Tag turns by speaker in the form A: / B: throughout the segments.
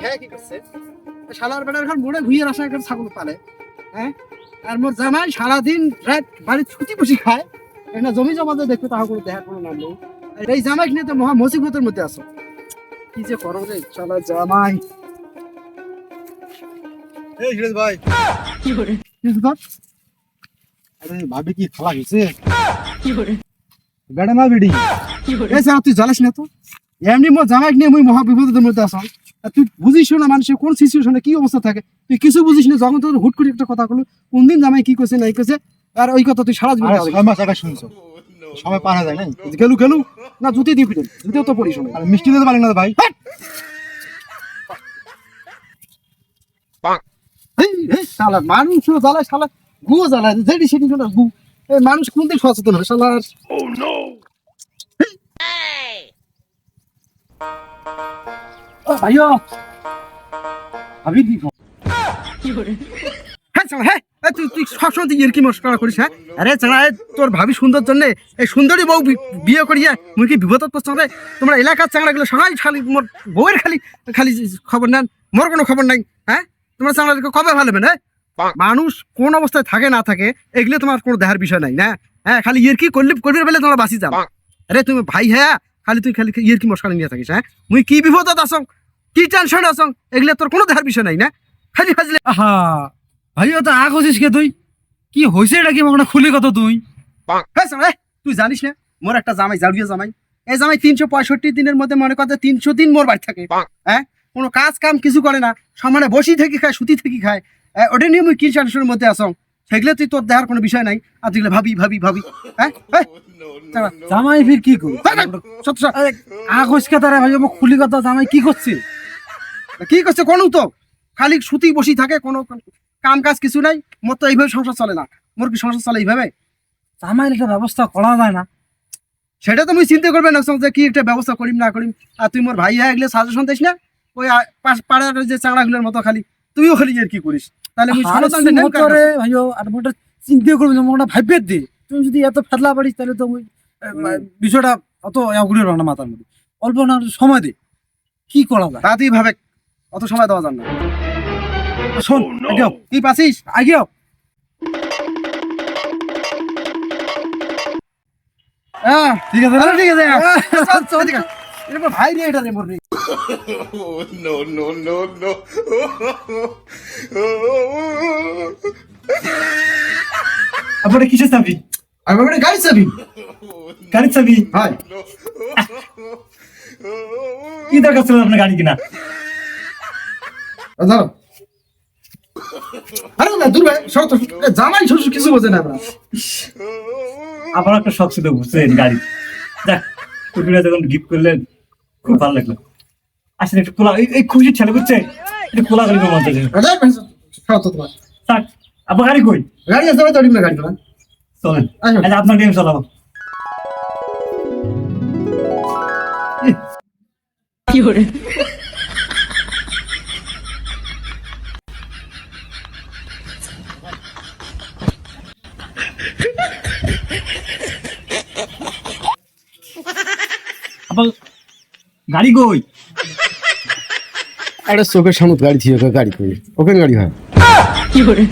A: খেয়ে কি করছে শালার বেটার এখন মোড়ে ঘুরিয়ে আসা একটা ছাগল পালে, হ্যাঁ? আর মোর জামাই সারাদিন রাত বাড়ি ছুটি বসি খায়, একটা জমি জমাতে দেখতে তাহা করে দেখার কোনো নাম নেই। এই জামাই নিয়ে তো মহা মুসিবতের মধ্যে আছো। কি যে করো রে শালা জামাই।
B: এই সুরেশ ভাই,
A: কি করে কিছু ধর।
B: আরে ভাবি কি খালা গেছে?
A: কি করে
B: বেড়া না বেড়ি?
A: কি করে এই তুই জ্বালাস না তো। এমনি মোর জামাই নিয়ে মুই মহা বিপদের মধ্যে আছো। আর তুই বুঝিস না মানুষের কোন সিচুয়েশনে কি অবস্থা থাকে, তুই কিছু বুঝিস না। যখন তোর হুট করে একটা কথা বলো, কোন দিন জামাই কি করছে নাই করছে, আর ওই কথা তুই সারা জীবন
B: 6 মাস আগে শুনছো, সময় পার হয়ে যায় না?
A: গেলু গেলু না জুতি দিয়ে পিটেন, জুতিও তো পড়িস না।
B: আর মিষ্টি দিতে পারি না ভাই।
A: শালা মানুষও জ্বালায়, শালা গুও জ্বালায়, যেটি সেটি শোনা গু। এই মানুষ কোন দিন সচেতন হবে শালার। ভাইও ভাবি কি করে হ্যাঁ চালা, হ্যাঁ তুই তুই সবসময় তুই এর কি মস্করা করিস, হ্যাঁ? আরে চালা তোর ভাবি সুন্দর জন্য এই সুন্দরী বউ বিয়ে করিয়া মুই কি বিপদত পড়ছ রে? তোমরা এলাকার চাংড়াগুলো সবাই খালি মোর বউয়ের খালি খালি খবর নেন, মোর কোনো খবর নাই, হ্যাঁ? তোমরা চাংড়াকে কবে ভালো হবে না? মানুষ কোন অবস্থায় থাকে না থাকে এগুলো তোমার কোনো দেখার বিষয় নাই না। হ্যাঁ খালি ইয়ের কি করলে করবি বলে তোমরা বাঁচি যাও। আরে তুমি ভাই হ্যাঁ খালি তুই খালি ইয়ের কি মস্করা নিয়ে থাকিস, হ্যাঁ? মুই কি বিপদত আছ, কি টেনশন আছ, এগুলো তোর কোনো দেখার বিষয় নাই না। খালি ফাজলে
C: আহা ভাইও তো আগ হচ্ছিস কে তুই? কি হয়েছে এটা কি আমাকে খুলি কত তুই?
A: তুই জানিস না মোর একটা জামাই জাড়িয়ে জামাই, এই জামাই 365 দিনের মধ্যে মনে করতে 300 দিন মোর বাড়ি থাকে, হ্যাঁ? কোনো কাজ কাম কিছু করে না, সমানে বসি থেকে খায় সুতি থেকে খায়। ওটা নিয়ে মুই কি টেনশনের মধ্যে আস, সেগুলো তুই তোর দেখার কোনো বিষয় নাই। আর তুই ভাবি ভাবি ভাবি, হ্যাঁ?
C: জামাই ফির কি করি? আগ হইসকে তারা ভাই আমাকে খুলি কথা জামাই কি করছে?
A: কি করছে কোনো তো খালি সুতি বসি থাকে, কোনো কাম কাজ কিছু নাই। মোর তো এইভাবে সংসার চলে না। মোর কি সংসার চলে এইভাবে?
C: জামাইয়ের একটা ব্যবস্থা করা যায় না?
A: সেটা তো মুই চিন্তা করবে না যে কি একটা ব্যবস্থা করিম না করিম। আর তুই মোর ভাই হ্যাঁ এগুলো সাজেশন দিস না, ওই পাড়ার যে চাংড়াগুলোর মতো খালি তুইও খালি আর কি করিস। তাহলে মুই
C: ভাইও আর মোটা চিন্তা করবি না, মোটা ভাইবে দে। তুমি যদি এত ফেদলা পারিস তাহলে তো ওই বিষয়টা অত ঘুরে না মাথার মধ্যে। অল্প না সময় দে, কি করা যায়?
A: তা তুই ভাবে অত সময় দেওয়া যান না।
C: শোন আগেও
A: কি পাচ্ছিস
C: আগেও
A: হ্যাঁ
C: ঠিক আছে
A: ঠিক আছে এরপর ভাই রে এটা রে মোর রে।
D: no, no, no, no.
C: আপনারা কিসে চাবি?
A: আমার মানে গাড়ি চাবি।
C: গাড়ি চাবি?
A: হয়
C: কি দরকার ছিল আপনার গাড়ি কিনা?
A: ধরো আরে না দূর ভাই সব তো জামাই শ্বশুর কিছু বোঝে না। আমরা
C: আমার একটা শখ ছিল বুঝছেন গাড়ি। যাক কুটুরা যখন গিফট করলেন খুব ভালো লাগলো। আসলে একটু কোলা এই খুশির ছেলে বুঝছে একটু কোলা গাড়ি মন চাইছে।
A: সব তো তোমার
C: থাক আপনার গাড়ি কই?
A: গাড়ি আছে ভাই, তো না গাড়ি তোমার
C: চলেন আচ্ছা আপনার গেম চালাবো।
A: কি করে
C: আপনার গাড়ি কই?
A: আরে চোখের সামনে গাড়ি ছিল, গাড়ি করি ওখানে গাড়ি হয়
C: কি করে?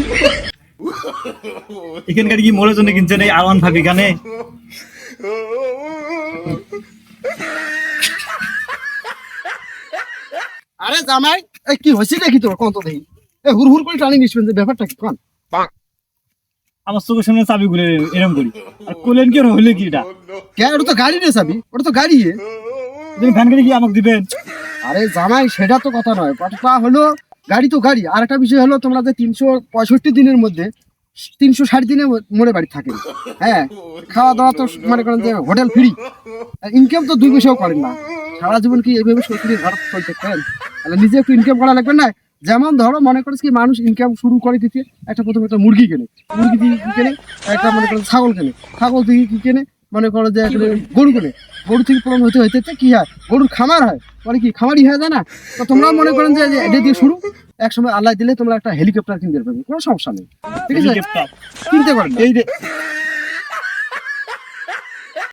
C: এখান গাড়ি কি মোড়ের জন্য কিনছেন এই আওয়ান ভাবি গানে?
A: আরে জামাই এই কি হয়েছে নাকি তোর কত দেখি এই হুর হুর করে টানি নিসবেন যে ব্যাপারটা কি কোন?
C: আমার চোখের সামনে চাবি ঘুরে এরম করি আর কোলেন কি হইলে কি এটা?
A: কে ওটা তো গাড়ি রে চাবি, ওটা তো গাড়ি।
C: তুমি ভ্যান গাড়ি কি আমাকে দিবেন?
A: আরে জামাই সেটা তো কথা নয়, কথাটা হলো গাড়ি তো গাড়ি। আর একটা বিষয় হলো তোমরা যে 365 দিনের মধ্যে 360 দিনে মোড়ে বাড়ি থাকে, হ্যাঁ? খাওয়া দাওয়া তো মনে করেন যে হোটেল ফ্রি, ইনকাম তো 2 পয়সাও করেন না। সারা জীবন কি এইভাবে শ্বশুরের ঘর চলতে পারেন? তাহলে নিজে একটু ইনকাম করা লাগবে না? যেমন ধরো মনে করছে কি মানুষ ইনকাম শুরু করে দিতে একটা প্রথমে একটা মুরগি কেনে, মুরগি দিয়ে কি কেনে, একটা মনে করেন ছাগল কেনে, ছাগল থেকে কি কেনে মনে করো যে গরু কেনে, গরু থেকে পূরণ হইতে হইতে কি হয় গরুর খামার হয়, মানে কি খামারই হয়ে যায় না? তো তোমরা মনে করেন যে এটা দিয়ে শুরু, একসময় আল্লাহ দিলে তোমরা একটা হেলিকপ্টার কিনতে পারবে, কোনো সমস্যা নেই, ঠিক আছে? কিনতে পারবে এই